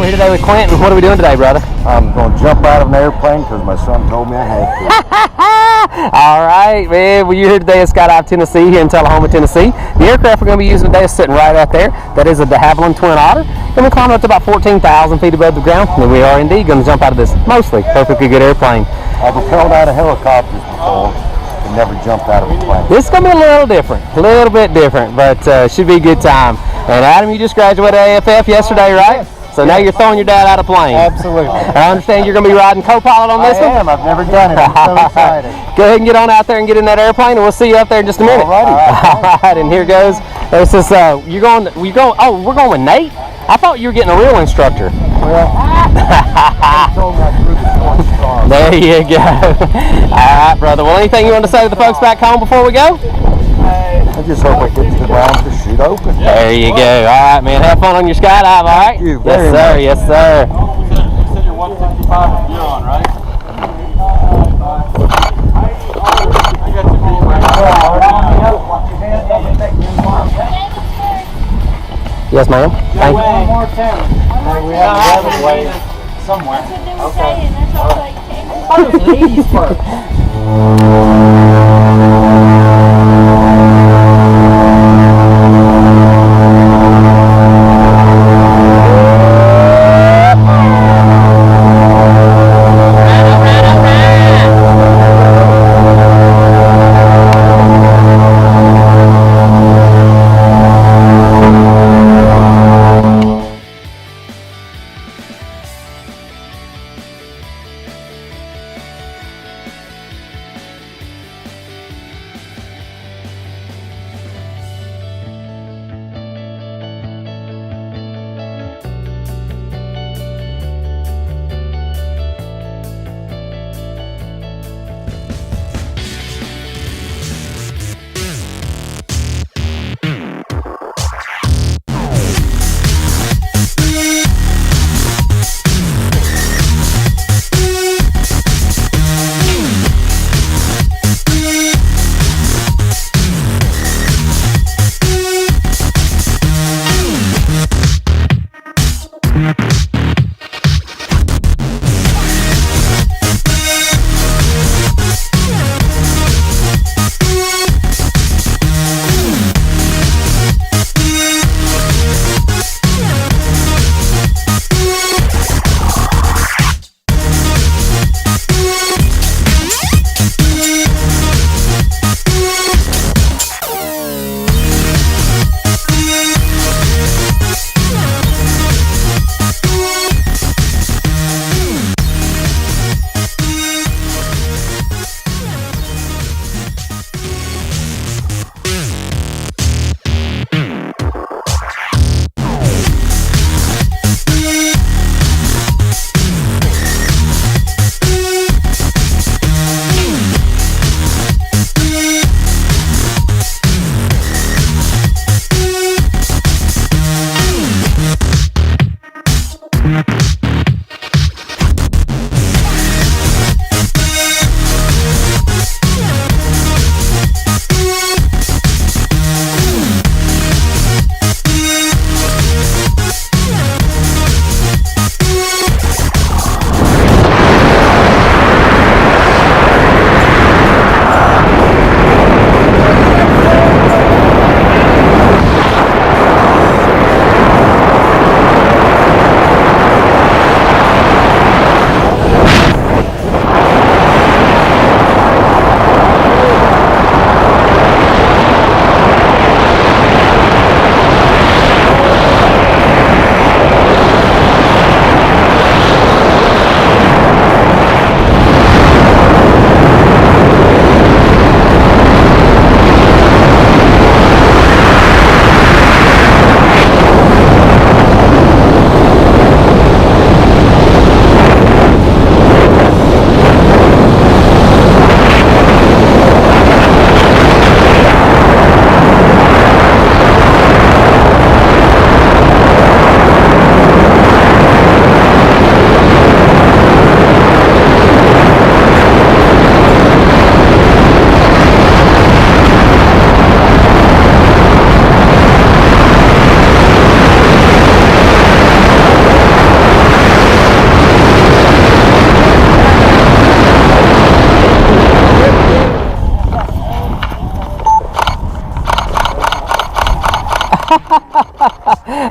we're here today with Quentin. What are we doing today, brother? I'm going to jump out of an airplane because my son told me I had to. All right, man. Well, you're here today at Skydive, Tennessee, here in Tullahoma, Tennessee. The aircraft we're going to be using today is sitting right out there. That is a de Havilland Twin Otter. And we're climbing up to about 14,000 feet above the ground. And we are indeed going to jump out of this mostly perfectly good airplane. I've rappelled out of helicopters before, but never jumped out of a plane. This is going to be a little different, but should be a good time. And Adam, you just graduated AFF yesterday, right? So now you're throwing your dad out of plane. Absolutely. I understand you're going to be riding co-pilot on this one? I am. I've never done it. I'm so excited. Go ahead and get on out there and get in that airplane, and we'll see you up there in just a minute. All right, and here goes. This is we're going with Nate? I thought you were getting a real instructor. Well, I told me I threw the short star. There you go. All right, brother. Well, anything you want to say to the folks back home before we go? I just hope I get to the ground to shoot open. There you go. All right, man. Have fun on your skydive, all right? Thank you Yes, very sir. much. Yes, sir. You said you're 155 and you're on, right? I got to be Yes, ma'am. Thank you. one more time. We have a way somewhere. That's what they were saying. That's all they came. I thought it was ladies first.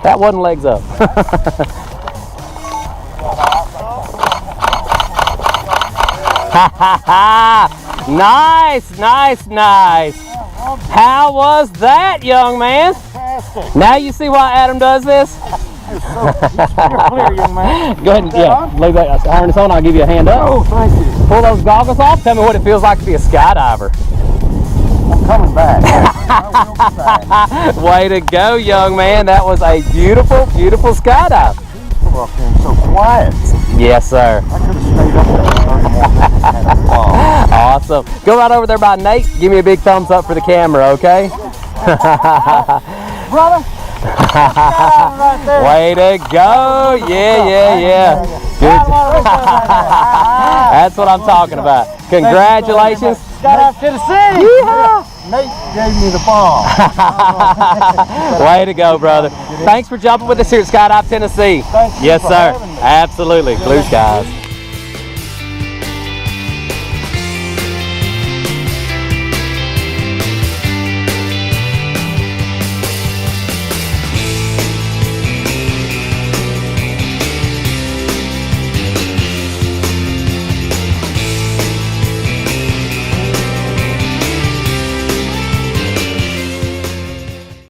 That wasn't legs up. Nice, nice, nice. How was that, young man? Fantastic. Now you see why Adam does this? You're clear, young man. Go ahead and leave that harness on. I'll give you a hand up. Oh, thank you. Pull those goggles off. Tell me what it feels like to be a skydiver. I'm coming back. I will be back. Way to go, young man. That was a beautiful, beautiful skydive. People up there so quiet. Yes, sir. I could have stayed up there for 30 more minutes and had a ball. Awesome. Go right over there by Nate. Give me a big thumbs up for the camera, okay? Brother, right there. Way to go. Yeah. Good. That's what I'm talking about. Congratulations. Skydive Tennessee. Yeehaw. Nate gave me the ball. Way to go, brother. Thanks for jumping with us here at Skydive Tennessee. Thank you Yes, for sir. having me. Absolutely. Blue skies.